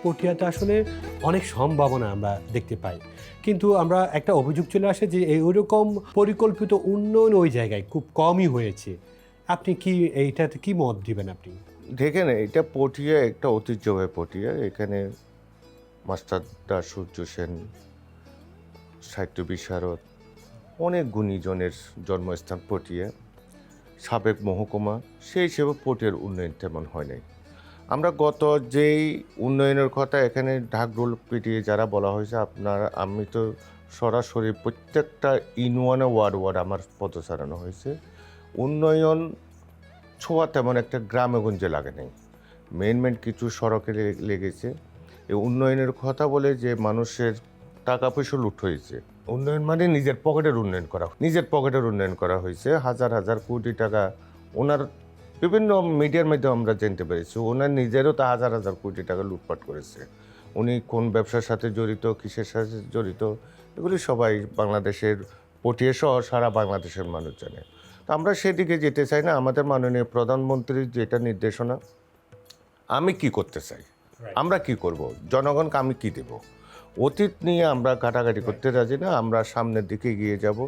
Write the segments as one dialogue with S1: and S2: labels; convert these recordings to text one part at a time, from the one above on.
S1: পটিয়াতে আসলে অনেক সম্ভাবনা আমরা দেখতে পাই, কিন্তু আমরা একটা অভিযোগ চলে আসে যে ওইরকম পরিকল্পিত উন্নয়ন ওই জায়গায় খুব কমই হয়েছে। আপনি কি এইটাতে কি মত দিবেন আপনি?
S2: দেখেন, এটা পটিয়া একটা ঐতিহ্যবাহী পটিয়া। এখানে মাস্টার দাস সূর্য সেন, সাহিত্য বিশারদ, অনেক গুণীজনের জন্মস্থান পটিয়া, সাবেক মহকুমা। সেই হিসেবে পটিয়ার উন্নয়ন তেমন হয় নাই। আমরা গত যেই উন্নয়নের কথা এখানে ঢাকঢোল পিটিয়ে যারা বলা হয়েছে, আমি তো সরাসরি প্রত্যেকটা ইউনিয়নে ওয়ার্ড আমার পদচারণা হয়েছে। উন্নয়ন ছোঁয়া তেমন একটা গ্রামে-গঞ্জে লাগে নাই। মেন কিছু সড়কে লেগেছে। এই উন্নয়নের কথা বলে যে মানুষের টাকা পয়সা লুট হয়েছে। উন্নয়ন মানে নিজের পকেটের উন্নয়ন করা হয়েছে। হাজার হাজার কোটি টাকা ওনার বিভিন্ন মিডিয়ার মাধ্যমে আমরা জানতে পেরেছি। ওনার নিজেরও তো হাজার হাজার কোটি টাকা লুটপাট করেছে। উনি কোন ব্যবসার সাথে জড়িত, কিসের সাথে জড়িত, এগুলি সবাই বাংলাদেশের পটিয়া সহ সারা বাংলাদেশের মানুষ জানে। তো আমরা সেদিকে যেতে চাই না। আমাদের মাননীয় প্রধানমন্ত্রীর যেটা নির্দেশনা, আমি কি করতে চাই, আমরা কি করব, জনগণকে আমি কি দেব, অতীত নিয়ে আমরা ঘাটাঘাটি করতে রাজি না। আমরা সামনের দিকে এগিয়ে যাব।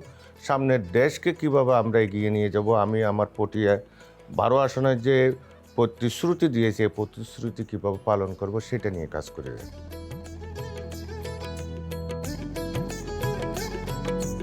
S2: সামনের দেশকে কিভাবে আমরা এগিয়ে নিয়ে যাব, আমি আমার পটিয়ায় 12 আসনের যে প্রতিশ্রুতি দিয়েছে, প্রতিশ্রুতি কীভাবে পালন করব সেটা নিয়ে কাজ করে যাই।